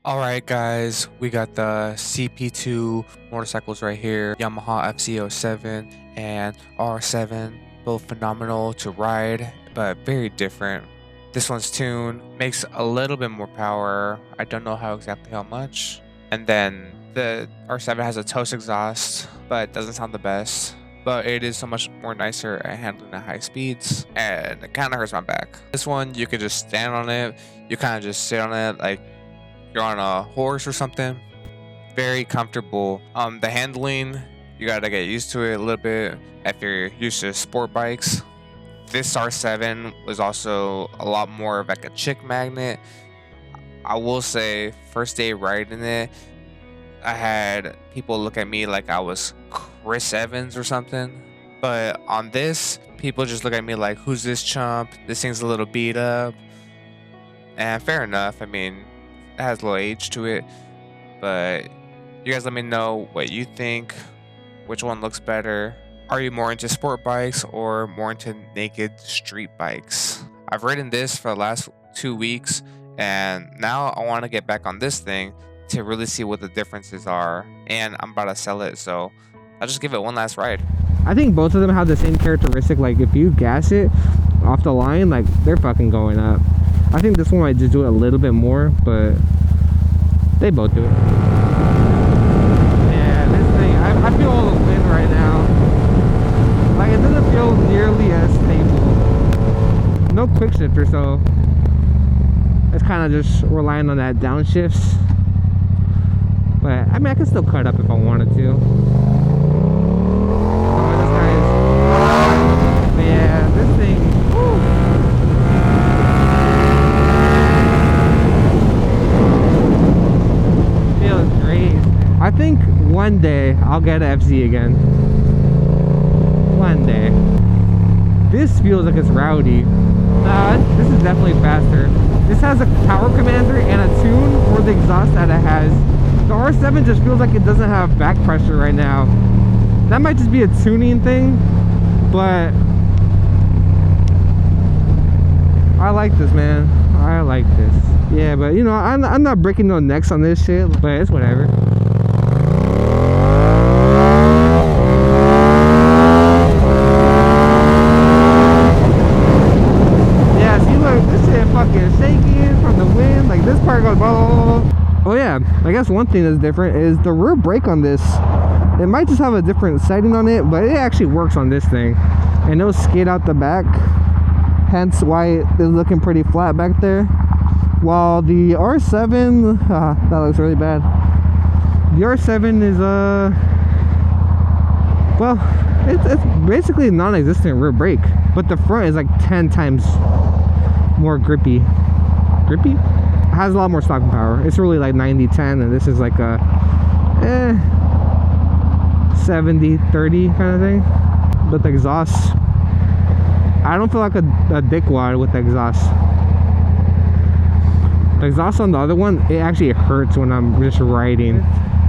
Alright guys, we got the CP2 motorcycles right here, Yamaha FZ-07 and R7, both phenomenal to ride, but very different. This one's tuned, makes a little bit more power, I don't know exactly how much. And then the R7 has a toast exhaust, but doesn't sound the best. But it is so much more nicer at handling at high speeds, and it kind of hurts my back. This one, you can just stand on it, you kind of just sit on it like you're on a horse or something. Very comfortable. The handling, you gotta get used to it a little bit if you're used to sport bikes. This R7 was also a lot more of like a chick magnet. I will say, first day riding it, I had people look at me like I was Chris Evans or something. But on this, people just look at me like, who's this chump? This thing's a little beat up. And fair enough, I mean, it has a little age to it, but you guys let me know what you think, which one looks better. Are you more into sport bikes or more into naked street bikes? I've ridden this for the last 2 weeks, and now I want to get back on this thing to really see what the differences are, and I'm about to sell it, so I'll just give it one last ride. I think both of them have the same characteristic. Like, if you gas it off the line, like, they're fucking going up. I think this one might just do it a little bit more, but they both do it. Yeah, this thing, I feel all the wind right now. Like, it doesn't feel nearly as stable. No quick shifter, so it's kind of just relying on that downshifts. But I mean, I can still cut up if I wanted to. But yeah, this thing, woo. Feels great. I think one day I'll get an FZ again. One day. This feels like it's rowdy. This is definitely faster. This has a power commander and a tune for the exhaust that it has. The R7 just feels like it doesn't have back pressure right now. That might just be a tuning thing, but I like this, man. I like this. Yeah, but you know, I'm not breaking no necks on this shit, but it's whatever. Yeah, see, look, this shit fucking shaking from the wind. Like, this part goes blah, blah, blah, blah. Oh yeah, I guess one thing that's different is the rear brake on this. It might just have a different setting on it, but it actually works on this thing. And it'll skate out the back, hence why it is looking pretty flat back there. While the R7, that looks really bad. The R7 is, well, it's basically a non-existent rear brake, but the front is like 10 times more grippy. Grippy? Has a lot more stocking power. It's really like 90-10, and this is like a 70-30 kind of thing. But the exhaust, I don't feel like a dickwad with the exhaust. The exhaust on the other one, it actually hurts when I'm just riding.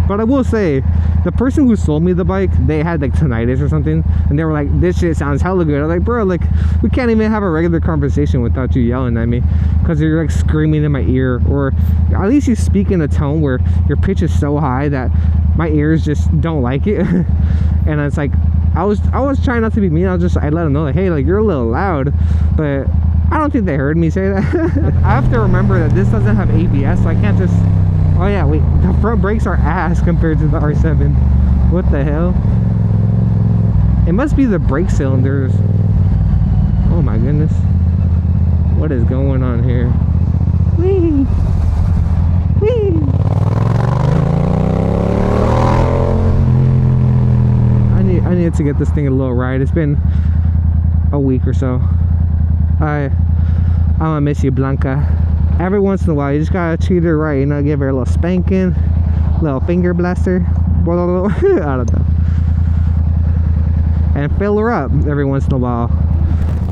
But I will say, the person who sold me the bike, they had like tinnitus or something, and they were like, this shit sounds hella good. I was like, bro, like, we can't even have a regular conversation without you yelling at me, because you're like screaming in my ear, or at least you speak in a tone where your pitch is so high that my ears just don't like it. And it's like, I was trying not to be mean. I let them know, like, hey, like, you're a little loud, but I don't think they heard me say that. I have to remember that this doesn't have ABS, so I can't just, oh yeah, wait, the front brakes are ass compared to the R7. What the hell? It must be the brake cylinders. Oh my goodness. What is going on here? Whee! Whee! I need to get this thing a little ride. It's been a week or so. I'm gonna miss you, Blanca. Every once in a while, you just gotta treat her right, you know, give her a little spanking, little finger blaster, I don't know, and fill her up every once in a while.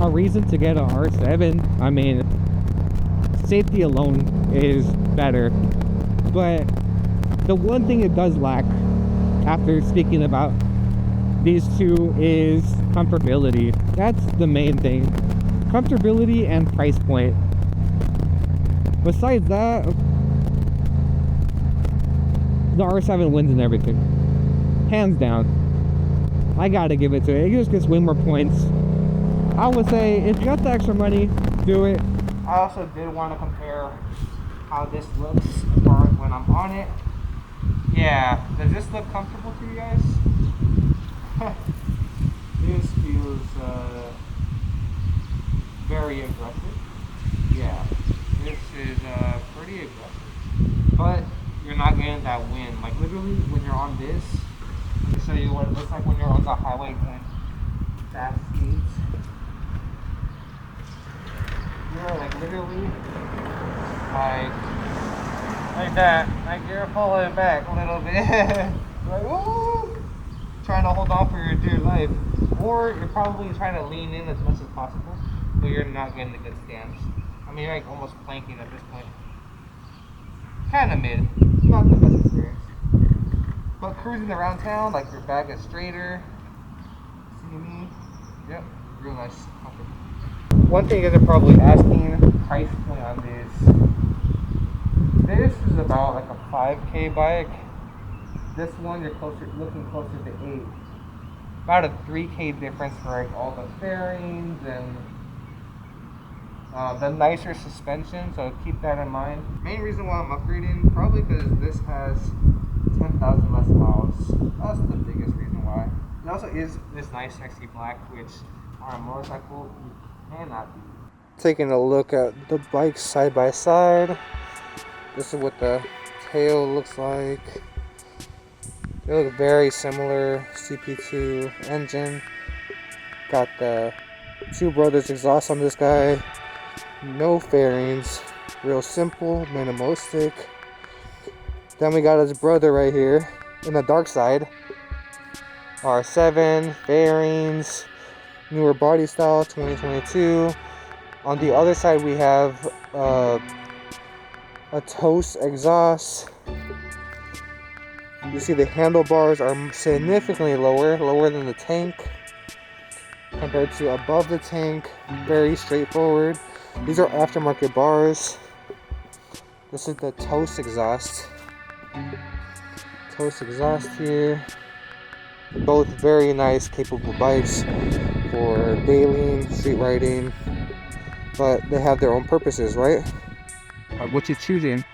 A reason to get an R7, I mean, safety alone is better, but the one thing it does lack, after speaking about these two, is comfortability. That's the main thing. Comfortability and price point. Besides that, the R7 wins in everything. Hands down. I gotta give it to it. It just gets way more points. I would say if you got the extra money, do it. I also did want to compare how this looks when I'm on it. Yeah, does this look comfortable to you guys? This feels very aggressive. Yeah, this is pretty aggressive. But you're not getting that wind. Like literally when you're on this, let me show you what it looks like when you're on the highway going fast speeds. You're like literally like that. Like you're pulling back a little bit. Like ooh, trying to hold on for your dear life. Or you're probably trying to lean in as much as possible, but you're not getting a good stance. I mean, you're like almost planking at this point. Kind of mid, not the best experience. But cruising around town, like your back is straighter. See me? Yep, real nice, comfortable. One thing you guys are probably asking, price point on this. This is about like a 5K bike. This one you're looking closer to 8. About a 3K difference for like all the fairings and the nicer suspension, so keep that in mind. Main reason why I'm upgrading, probably because this has 10,000 less miles. That's the biggest reason why. It also is this nice sexy black, which on a motorcycle you cannot beat. Taking a look at the bikes side by side. This is what the tail looks like. They look very similar. CP2 engine. Got the Two Brothers exhaust on this guy. No fairings. Real simple, minimalistic. Then we got his brother right here in the dark side. R7, fairings, newer body style, 2022. On the other side we have a Toast exhaust. You see the handlebars are significantly lower than the tank compared to above the tank. Very straightforward. These are aftermarket bars. This is the Toast exhaust. Toast exhaust here. Both very nice, capable bikes for daily, street riding, but they have their own purposes, right? What you're choosing.